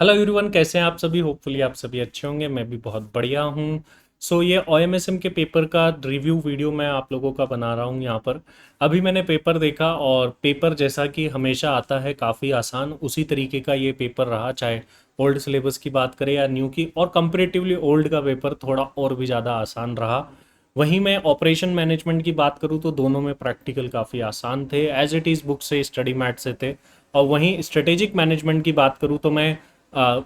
Hello everyone, कैसे हैं आप सभी। होपफुली आप सभी अच्छे होंगे। मैं भी बहुत बढ़िया हूँ। ये ओएमएसएम के पेपर का रिव्यू वीडियो मैं आप लोगों का बना रहा हूँ यहाँ पर। अभी मैंने पेपर देखा और पेपर जैसा कि हमेशा आता है काफ़ी आसान, उसी तरीके का ये पेपर रहा। चाहे ओल्ड सिलेबस की बात करें या न्यू की, और कंपेरेटिवली ओल्ड का पेपर थोड़ा और भी ज़्यादा आसान रहा। वहीं मैं ऑपरेशन मैनेजमेंट की बात करूँ तो दोनों में प्रैक्टिकल काफ़ी आसान थे, एज इट इज़ बुक से स्टडी मैट से थे। और वहीं स्ट्रेटेजिक मैनेजमेंट की बात करूँ तो मैं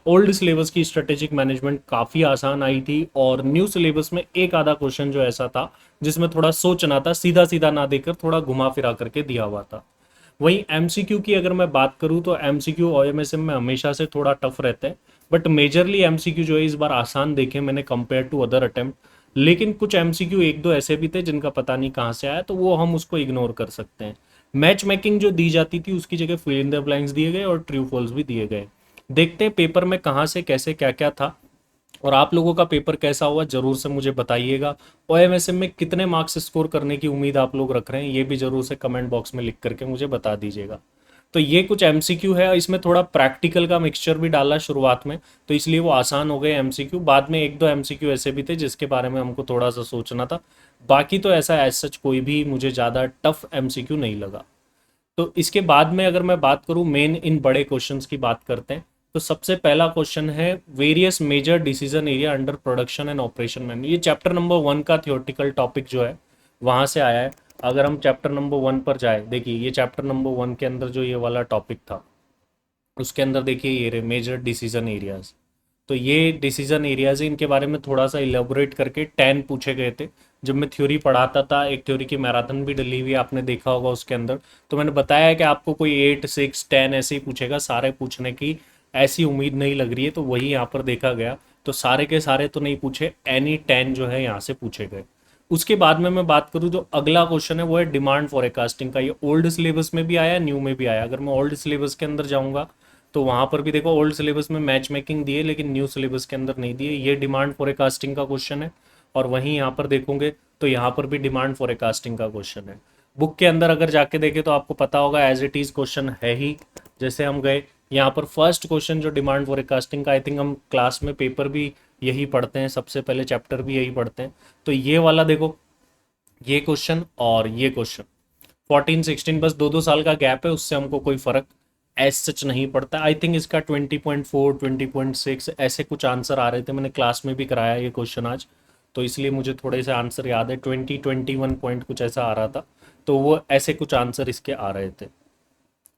ओल्ड सिलेबस की स्ट्रेटेजिक मैनेजमेंट काफ़ी आसान आई थी, और न्यू सिलेबस में एक आधा क्वेश्चन जो ऐसा था जिसमें थोड़ा सोचना था, सीधा सीधा ना देकर थोड़ा घुमा फिरा करके दिया हुआ था। वहीं एमसीक्यू की अगर मैं बात करूं तो एमसीक्यू ओएमएसएम में हमेशा से थोड़ा टफ रहता है, बट मेजरली एमसीक्यू जो है इस बार आसान देखे मैंने कंपेयर टू अदर अटेम्प्ट। लेकिन कुछ एमसीक्यू एक दो ऐसे भी थे जिनका पता नहीं कहाँ से आया, तो वो हम उसको इग्नोर कर सकते हैं। मैच मेकिंग जो दी जाती थी उसकी जगह फिल इन द ब्लैंक्स दिए गए और ट्रू फॉल्स भी दिए गए। देखते हैं पेपर में कहाँ से कैसे क्या क्या था, और आप लोगों का पेपर कैसा हुआ जरूर से मुझे बताइएगा। ओएमएसएम में कितने मार्क्स स्कोर करने की उम्मीद आप लोग रख रहे हैं ये भी जरूर से कमेंट बॉक्स में लिख करके मुझे बता दीजिएगा। तो ये कुछ एमसीक्यू है, इसमें थोड़ा प्रैक्टिकल का मिक्सचर भी डाला शुरुआत में, तो इसलिए वो आसान हो गए एमसीक्यू। बाद में एक दो एमसीक्यू ऐसे भी थे जिसके बारे में हमको थोड़ा सा सोचना था। बाकी तो ऐसा एज सच कोई भी मुझे ज़्यादा टफ एमसीक्यू नहीं लगा। तो इसके बाद में अगर मैं बात करूं, मेन इन बड़े क्वेश्चंस की बात करते हैं। तो सबसे पहला क्वेश्चन है various major decision area under production and operation man. ये चैप्टर नंबर 1 का थियोरटिकल टॉपिक जो है वहां से आया है। अगर हम चैप्टर नंबर 1 पर जाए, देखिए ये चैप्टर नंबर 1 के अंदर जो ये वाला टॉपिक था उसके अंदर देखिए ये रहे मेजर डिसीजन एरियाज। तो ये डिसीजन एरियाज इनके बारे में थोड़ा सा इलेबोरेट करके 10 पूछे गए थे। जब मैं थ्योरी पढ़ाता था, एक थ्योरी की मैराथन भी डली हुई है, आपने देखा होगा उसके अंदर। तो मैंने बताया है कि आपको कोई 8 6 10 ऐसे ही पूछेगा, सारे पूछने की ऐसी उम्मीद नहीं लग रही है। तो वही यहाँ पर देखा गया, तो सारे के सारे तो नहीं पूछे, एनी 10 जो है यहाँ से पूछे गए। उसके बाद में मैं बात करूँ, जो अगला क्वेश्चन है वो है डिमांड फॉरकास्टिंग का। ये ओल्ड सिलेबस में भी आया, न्यू में भी आया। अगर मैं ओल्ड सिलेबस के अंदर जाऊंगा तो वहां पर भी देखो ओल्ड सिलेबस में मैच मेकिंग दिए, लेकिन न्यू सिलेबस के अंदर नहीं दिए। ये डिमांड फॉरकास्टिंग का क्वेश्चन है। और वहीं यहाँ पर देखोगे तो यहाँ पर भी डिमांड फॉरकास्टिंग का क्वेश्चन है। बुक के अंदर अगर जाके देखे तो आपको पता होगा एज इट इज क्वेश्चन है ही। जैसे हम गए यहाँ पर फर्स्ट क्वेश्चन जो डिमांड फॉरकास्टिंग का, आई थिंक हम क्लास में पेपर भी यही पढ़ते हैं, सबसे पहले चैप्टर भी यही पढ़ते हैं। तो ये वाला देखो, ये क्वेश्चन और ये क्वेश्चन 14 16, बस 2 2 साल का गैप है, उससे हमको कोई फर्क एज सच नहीं पड़ता। आई थिंक इसका 20.4 20.6 ऐसे कुछ आंसर आ रहे थे, मैंने क्लास में भी कराया ये क्वेश्चन आज। तो इसलिए मुझे थोड़े से आंसर याद है, 20 21 पॉइंट कुछ ऐसा आ रहा था। तो वो ऐसे कुछ आंसर इसके आ रहे थे।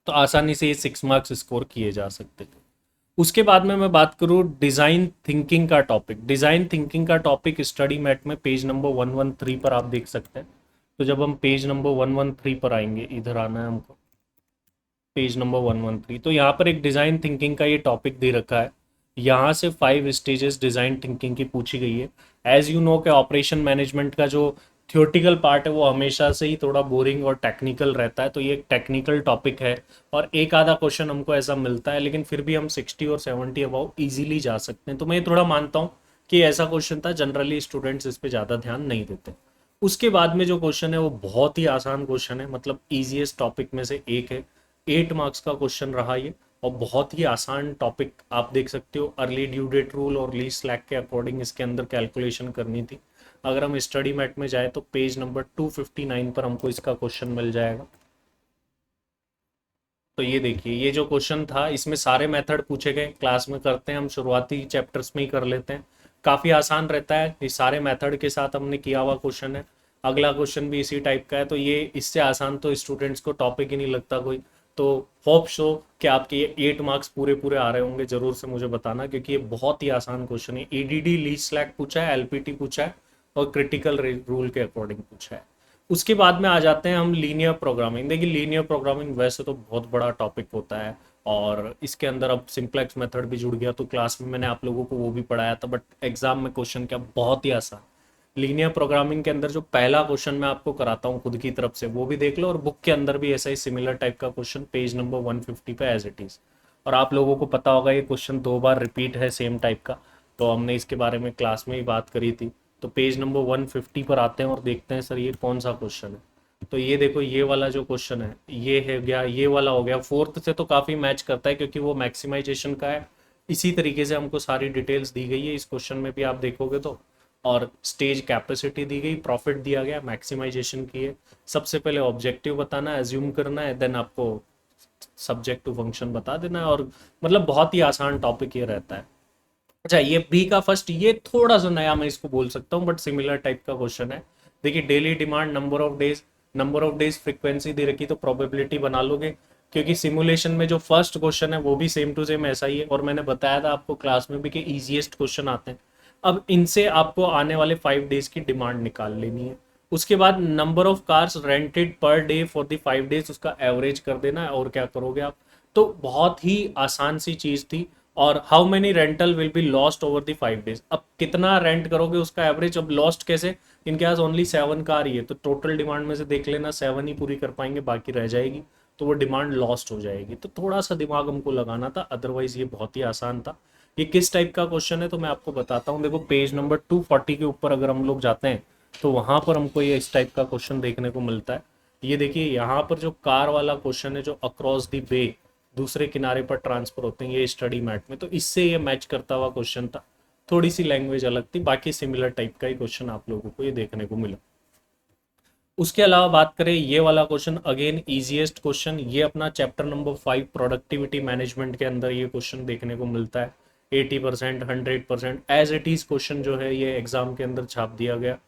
तो आसानी से ये 6 मार्क्स स्कोर किए जा सकते थे। उसके बाद में मैं बात करूँ डिज़ाइन थिंकिंग का टॉपिक। डिज़ाइन थिंकिंग का टॉपिक स्टडी मैट में पेज नंबर 113 पर आप देख सकते हैं। तो जब हम पेज नंबर 113 पर आएंगे, इधर आना है हमको, पेज नंबर 113, तो यहाँ पर एक डिज़ाइन थिंकिंग का ये टॉपिक दे रखा है। यहाँ से 5 स्टेजेस डिज़ाइन थिंकिंग की पूछी गई है। एज यू नो के ऑपरेशन मैनेजमेंट का जो थियोरटिकल पार्ट है वो हमेशा से ही थोड़ा बोरिंग और टेक्निकल रहता है, तो ये एक टेक्निकल टॉपिक है। और एक आधा क्वेश्चन हमको ऐसा मिलता है, लेकिन फिर भी हम 60 और 70 अबाउ इजीली जा सकते हैं। तो मैं ये थोड़ा मानता हूँ कि ऐसा क्वेश्चन था, जनरली स्टूडेंट्स इस पे ज़्यादा ध्यान नहीं देते। उसके बाद में जो क्वेश्चन है वो बहुत ही आसान क्वेश्चन है, मतलब ईजीएस्ट टॉपिक में से एक है। 8 मार्क्स का क्वेश्चन रहा ये, और बहुत ही आसान टॉपिक। आप देख सकते हो अर्ली ड्यू डेट रूल और लीस्ट स्लैक के अकॉर्डिंग इसके अंदर कैलकुलेशन करनी थी। अगर हम स्टडी मैट में जाए तो पेज नंबर 259 पर हमको इसका क्वेश्चन मिल जाएगा। तो ये देखिए, ये जो क्वेश्चन था इसमें सारे मेथड पूछे गए, क्लास में करते हैं हम, शुरुआती चैप्टर्स में ही कर लेते हैं। काफ़ी आसान रहता है, ये सारे मेथड के साथ हमने किया हुआ क्वेश्चन है। अगला क्वेश्चन भी इसी टाइप का है, तो ये इससे आसान तो स्टूडेंट्स को टॉपिक ही नहीं लगता कोई। तो होप सो कि आपके ये 8 मार्क्स पूरे पूरे आ रहे होंगे, जरूर से मुझे बताना, क्योंकि ये बहुत ही आसान क्वेश्चन है। ईडीडी लीस्ट स्लैक पूछा है, एलपीटी पूछा है, और क्रिटिकल रूल के अकॉर्डिंग पूछा है। उसके बाद में आ जाते हैं हम लीनियर प्रोग्रामिंग। देखिए लीनियर प्रोग्रामिंग वैसे तो बहुत बड़ा टॉपिक होता है, और इसके अंदर अब सिंप्लेक्स मेथड भी जुड़ गया, तो क्लास में मैंने आप लोगों को वो भी पढ़ाया था, बट एग्जाम में क्वेश्चन क्या बहुत ही आसान। लीनियर प्रोग्रामिंग के अंदर जो पहला क्वेश्चन मैं आपको कराता हूँ खुद की तरफ से, वो भी देख लो, और बुक के अंदर भी ऐसा ही सिमिलर टाइप का क्वेश्चन पेज नंबर 150 पे एज इट इज़। और आप लोगों को पता होगा ये क्वेश्चन 2 बार रिपीट है सेम टाइप का, तो हमने इसके बारे में क्लास में ही बात करी थी। तो पेज नंबर 150 पर आते हैं और देखते हैं सर ये कौन सा क्वेश्चन है। तो ये देखो, ये वाला जो क्वेश्चन है ये है गया, ये वाला हो गया। फोर्थ से तो काफ़ी मैच करता है क्योंकि वो मैक्सिमाइजेशन का है। इसी तरीके से हमको सारी डिटेल्स दी गई है इस क्वेश्चन में भी आप देखोगे तो। और स्टेज कैपेसिटी दी गई, प्रॉफिट दिया गया, मैक्सिमाइजेशन की है। सबसे पहले ऑब्जेक्टिव बताना है, एज्यूम करना है, देन आपको सब्जेक्ट टू फंक्शन बता देना है। और मतलब बहुत ही आसान टॉपिक ये रहता है। अच्छा, ये बी का फर्स्ट, ये थोड़ा सा नया मैं इसको बोल सकता हूँ, बट सिमिलर टाइप का क्वेश्चन है। देखिए, daily demand, number of days frequency दे रखी, तो प्रोबेबिलिटी बना लोगे। क्योंकि सिमुलेशन में जो फर्स्ट क्वेश्चन है वो भी सेम टू सेम ऐसा ही है, और मैंने बताया था आपको क्लास में भी कि इजीएस्ट क्वेश्चन आते हैं। अब इनसे आपको आने वाले 5 डेज की डिमांड निकाल लेनी है। उसके बाद number of cars rented per day for the 5 days, उसका एवरेज कर देना है। और क्या करोगे आप? तो बहुत ही आसान सी चीज थी। और how many rental will be lost over the 5 days, अब कितना रेंट करोगे उसका एवरेज। अब लॉस्ट कैसे, इनके पास ओनली 7 कार ही है, तो टोटल डिमांड में से देख लेना 7 ही पूरी कर पाएंगे, बाकी रह जाएगी, तो वो डिमांड लॉस्ट हो जाएगी। तो थोड़ा सा दिमाग हमको लगाना था, अदरवाइज ये बहुत ही आसान था। ये किस टाइप का क्वेश्चन है तो मैं आपको बताता हूँ। देखो, पेज नंबर 240 के ऊपर अगर हम लोग जाते हैं तो वहां पर हमको ये इस टाइप का क्वेश्चन देखने को मिलता है। ये देखिए, यहाँ पर जो कार वाला क्वेश्चन है, जो अक्रॉस द बे, दूसरे किनारे पर ट्रांसफर होते हैं, ये स्टडी मैट में, तो इससे ये मैच करता हुआ क्वेश्चन था। थोड़ी सी लैंग्वेज अलग थी, बाकी सिमिलर टाइप का ही क्वेश्चन आप लोगों को ये देखने को मिला। उसके अलावा बात करें, ये वाला क्वेश्चन अगेन इजीएस्ट क्वेश्चन, ये अपना चैप्टर नंबर 5 प्रोडक्टिविटी मैनेजमेंट के अंदर ये क्वेश्चन देखने को मिलता है। 80%, 100% एज इट इज क्वेश्चन जो है ये एग्जाम के अंदर छाप दिया गया।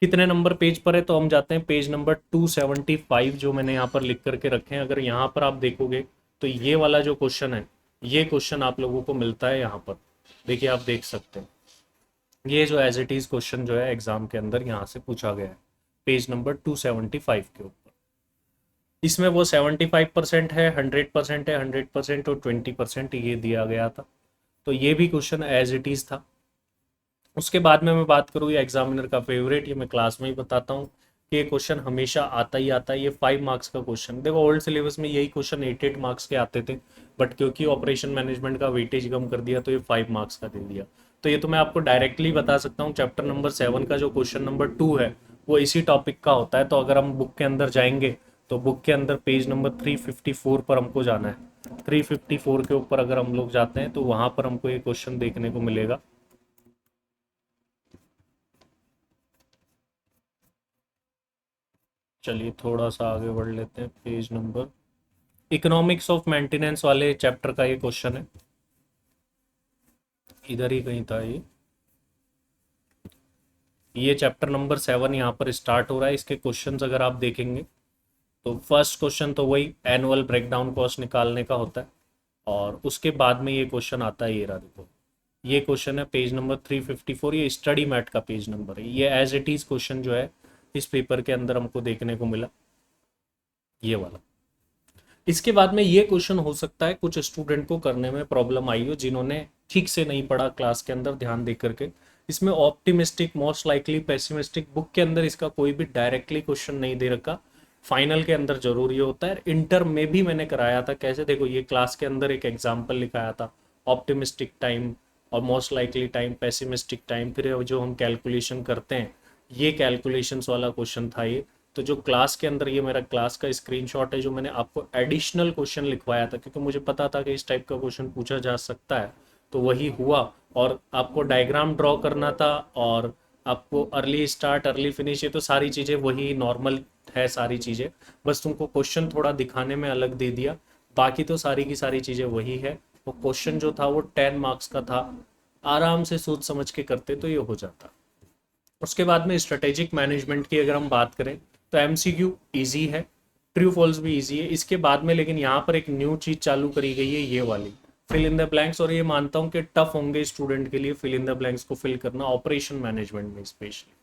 कितने नंबर पेज पर है तो हम जाते हैं पेज नंबर 275, जो मैंने यहाँ पर लिख करके रखे हैं। अगर यहाँ पर आप देखोगे तो ये वाला जो क्वेश्चन है, ये क्वेश्चन आप लोगों को मिलता है यहाँ पर। देखिए, आप देख सकते हैं, ये जो एज इट इज क्वेश्चन जो है एग्जाम के अंदर यहाँ से पूछा गया है, पेज नंबर 275 के ऊपर। इसमें वो 75% है, 100% है, 100% और 20% ये दिया गया था। तो ये भी क्वेश्चन एज इट इज था। उसके बाद में मैं बात करूँ, ये एग्जामिनर का फेवरेट, ये मैं क्लास में ही बताता हूँ कि ये क्वेश्चन हमेशा आता ही आता है। ये 5 मार्क्स का क्वेश्चन, देखो ओल्ड सिलेबस में यही क्वेश्चन 8 मार्क्स के आते थे, बट क्योंकि ऑपरेशन मैनेजमेंट का वेटेज कम कर दिया तो ये 5 मार्क्स का दे दिया। तो ये तो मैं आपको डायरेक्टली बता सकता हूँ, चैप्टर नंबर 7 का जो क्वेश्चन नंबर 2 है वो इसी टॉपिक का होता है। तो अगर हम बुक के अंदर जाएंगे तो बुक के अंदर पेज नंबर 354 पर हमको जाना है। 354 के ऊपर अगर हम लोग जाते हैं तो वहां पर हमको ये क्वेश्चन देखने को मिलेगा। चलिए थोड़ा सा आगे बढ़ लेते हैं, page number, economics of maintenance वाले चैप्टर का ये क्वेश्चन है, इधर ही कहीं था ये। चैप्टर नंबर 7 यहाँ पर स्टार्ट हो रहा है। इसके क्वेश्चंस अगर आप देखेंगे तो फर्स्ट क्वेश्चन तो वही एनुअल ब्रेकडाउन कॉस्ट निकालने का होता है, और उसके बाद में ये क्वेश्चन आता है, ये रहा देखो, ये क्वेश्चन है पेज नंबर 354, ये स्टडी मैट का पेज नंबर है। ये एज इट इज क्वेश्चन जो है इस पेपर के अंदर हमको देखने को मिला, ये वाला। इसके बाद में ये क्वेश्चन हो सकता है कुछ स्टूडेंट को करने में प्रॉब्लम आई हो, जिन्होंने ठीक से नहीं पढ़ा क्लास के अंदर ध्यान दे करके। इसमें optimistic, most likely, pessimistic, book के अंदर इसका कोई भी डायरेक्टली क्वेश्चन नहीं दे रखा, फाइनल के अंदर जरूर ये होता है। इंटर में भी मैंने कराया था, कैसे देखो, ये क्लास के अंदर एक एग्जाम्पल लिखाया था, ऑप्टिमिस्टिक टाइम और most likely time, pessimistic time, फिर जो हम कैलकुलेशन करते हैं, ये कैलकुलेशंस वाला क्वेश्चन था ये। तो जो क्लास के अंदर, ये मेरा क्लास का स्क्रीनशॉट है जो मैंने आपको एडिशनल क्वेश्चन लिखवाया था, क्योंकि मुझे पता था कि इस टाइप का क्वेश्चन पूछा जा सकता है, तो वही हुआ। और आपको डायग्राम ड्रॉ करना था, और आपको अर्ली स्टार्ट, अर्ली फिनिश, ये तो सारी चीज़ें वही नॉर्मल है सारी चीज़ें, बस तुमको क्वेश्चन थोड़ा दिखाने में अलग दे दिया, बाकी तो सारी की सारी चीज़ें वही है। वो क्वेश्चन जो था वो 10 मार्क्स का था, आराम से सोच समझ के करते तो ये हो जाता। उसके बाद में स्ट्रेटेजिक मैनेजमेंट की अगर हम बात करें तो एमसीक्यू इजी है, ट्रू फॉल्स भी इजी है। इसके बाद में लेकिन यहाँ पर एक न्यू चीज चालू करी गई है, ये वाली फिल इन द ब्लैंक्स, और ये मानता हूँ कि टफ होंगे स्टूडेंट के लिए फिल इन द ब्लैंक्स को फिल करना, ऑपरेशन मैनेजमेंट में स्पेशली।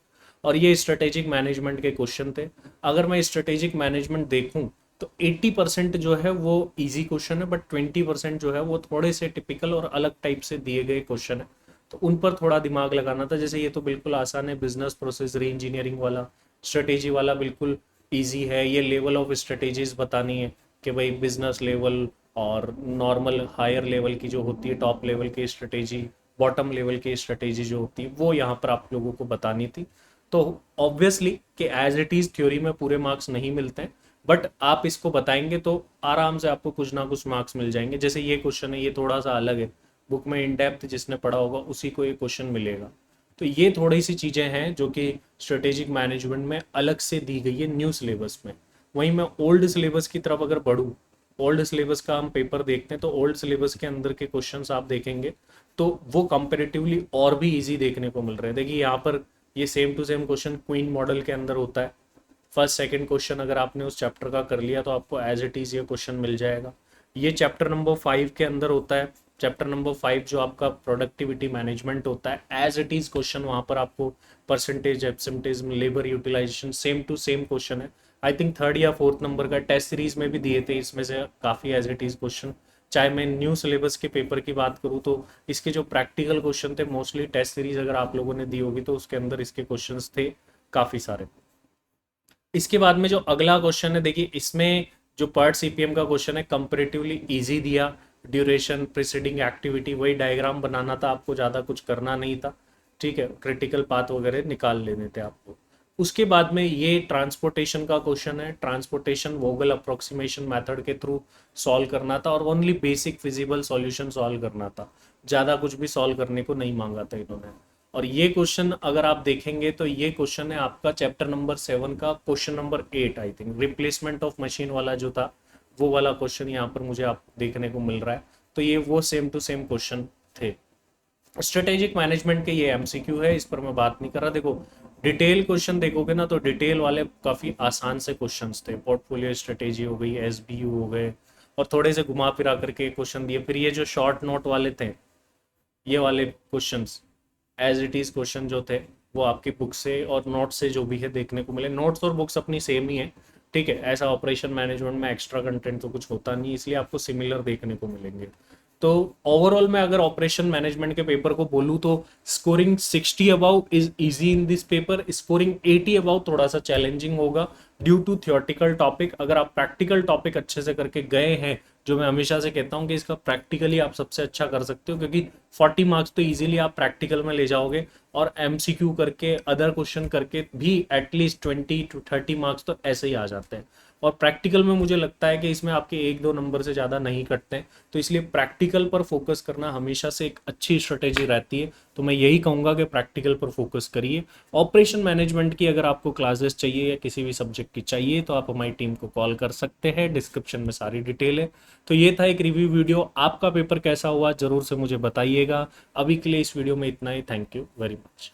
और ये स्ट्रेटेजिक मैनेजमेंट के क्वेश्चन थे। अगर मैं स्ट्रेटेजिक मैनेजमेंट देखूं तो 80% जो है वो इजी क्वेश्चन है, बट 20% जो है वो थोड़े से टिपिकल और अलग टाइप से दिए गए क्वेश्चन है, तो उन पर थोड़ा दिमाग लगाना था। जैसे ये तो बिल्कुल आसान है, बिजनेस प्रोसेस री इंजीनियरिंग वाला, स्ट्रेटेजी वाला बिल्कुल इजी है। ये लेवल ऑफ स्ट्रेटेजीज बतानी है कि भाई बिजनेस लेवल और नॉर्मल हायर लेवल की जो होती है, टॉप लेवल की स्ट्रेटेजी, बॉटम लेवल की स्ट्रेटेजी जो होती है, वो यहाँ पर आप लोगों को बतानी थी। तो ऑब्वियसली कि एज इट इज थ्योरी में पूरे मार्क्स नहीं मिलते हैं, बट आप इसको बताएंगे तो आराम से आपको कुछ ना कुछ मार्क्स मिल जाएंगे। जैसे ये क्वेश्चन है, ये थोड़ा सा अलग है, बुक में इन डेप्थ जिसने पढ़ा होगा उसी को ये क्वेश्चन मिलेगा। तो ये थोड़ी सी चीज़ें हैं जो कि स्ट्रेटेजिक मैनेजमेंट में अलग से दी गई है न्यू सिलेबस में। वहीं मैं ओल्ड सिलेबस की तरफ अगर बढ़ूँ, ओल्ड सिलेबस का हम पेपर देखते हैं तो ओल्ड सिलेबस के अंदर के क्वेश्चंस आप देखेंगे तो वो कंपेरेटिवली और भी इजी देखने को मिल रहे हैं। देखिए यहाँ पर ये same to same question queen model के अंदर होता है। फर्स्ट सेकंड क्वेश्चन अगर आपने उस चैप्टर का कर लिया तो आपको एज इट इज ये क्वेश्चन मिल जाएगा। ये चैप्टर नंबर 5 के अंदर होता है। चैप्टर नंबर 5 जो आपका प्रोडक्टिविटी मैनेजमेंट होता है, एज इट इज क्वेश्चन वहां पर आपको percentage, absenteeism, labour utilisation same to same question है। आई थिंक थर्ड या फोर्थ नंबर का टेस्ट सीरीज में भी दिए थे, इसमें से काफ़ी एज इट इज क्वेश्चन। चाहे मैं न्यू सिलेबस के पेपर की बात करूँ तो इसके जो प्रैक्टिकल क्वेश्चन थे मोस्टली टेस्ट सीरीज अगर आप लोगों ने दी होगी तो उसके अंदर इसके क्वेश्चंस थे काफ़ी सारे। इसके बाद में जो अगला क्वेश्चन है, देखिए इसमें जो पार्ट सीपीएम का क्वेश्चन है कंपैरेटिवली इजी दिया। ड्यूरेशन, प्रीसीडिंग एक्टिविटी, वही डायग्राम बनाना था आपको, ज़्यादा कुछ करना नहीं था। ठीक है, क्रिटिकल पाथ वगैरह निकाल लेने थे आपको। उसके बाद में ये ट्रांसपोर्टेशन का क्वेश्चन है। ट्रांसपोर्टेशन वोगल अप्रोक्सीमेशन मेथड के थ्रू सॉल्व करना था और only basic feasible solution solve करना था, ज़्यादा कुछ भी सॉल्व करने को नहीं मांगा था इन्होंने। और ये क्वेश्चन अगर आप देखेंगे तो ये क्वेश्चन है आपका चैप्टर नंबर 7 का question number 8 I think, replacement of machine वाला जो था वो वाला क्वेश्चन यहाँ पर मुझे आप देखने को मिल रहा है। तो ये वो सेम टू सेम क्वेश्चन थे। स्ट्रेटेजिक मैनेजमेंट के ये एमसीक्यू है, इस पर मैं बात नहीं कर रहा। देखो डिटेल क्वेश्चन देखोगे ना तो डिटेल वाले काफ़ी आसान से क्वेश्चंस थे। पोर्टफोलियो स्ट्रेटेजी हो गई, एसबीयू हो गए, और थोड़े से घुमा फिरा करके क्वेश्चन दिए। फिर ये जो शॉर्ट नोट वाले थे, ये वाले questions as it is question जो थे वो आपकी बुक से और नोट से जो भी है देखने को मिले। नोट्स और बुक्स अपनी सेम ही है, ठीक है। ऐसा ऑपरेशन मैनेजमेंट में एक्स्ट्रा कंटेंट तो कुछ होता नहीं, इसलिए आपको सिमिलर देखने को मिलेंगे। तो ओवरऑल मैं अगर ऑपरेशन मैनेजमेंट के पेपर को बोलूँ तो scoring 60 above is easy in this paper. Scoring 80 above थोड़ा सा चैलेंजिंग होगा ड्यू टू थियोरटिकल टॉपिक। अगर आप प्रैक्टिकल टॉपिक अच्छे से करके गए हैं, जो मैं हमेशा से कहता हूँ कि इसका प्रैक्टिकली आप सबसे अच्छा कर सकते हो, क्योंकि 40 मार्क्स तो इजीली आप प्रैक्टिकल में ले जाओगे और एमसीक्यू करके अदर क्वेश्चन करके भी एटलीस्ट 20 to 30 मार्क्स तो ऐसे ही आ जाते हैं। और प्रैक्टिकल में मुझे लगता है कि इसमें आपके 1-2 नंबर से ज़्यादा नहीं कटते हैं, तो इसलिए प्रैक्टिकल पर फोकस करना हमेशा से एक अच्छी स्ट्रेटेजी रहती है। तो मैं यही कहूँगा कि प्रैक्टिकल पर फोकस करिए। ऑपरेशन मैनेजमेंट की अगर आपको क्लासेस चाहिए या किसी भी सब्जेक्ट की चाहिए तो आप हमारी टीम को कॉल कर सकते हैं, डिस्क्रिप्शन में सारी डिटेल है। तो ये था एक रिव्यू वीडियो। आपका पेपर कैसा हुआ ज़रूर से मुझे बताइएगा। अभी के लिए इस वीडियो में इतना ही। Thank you very much.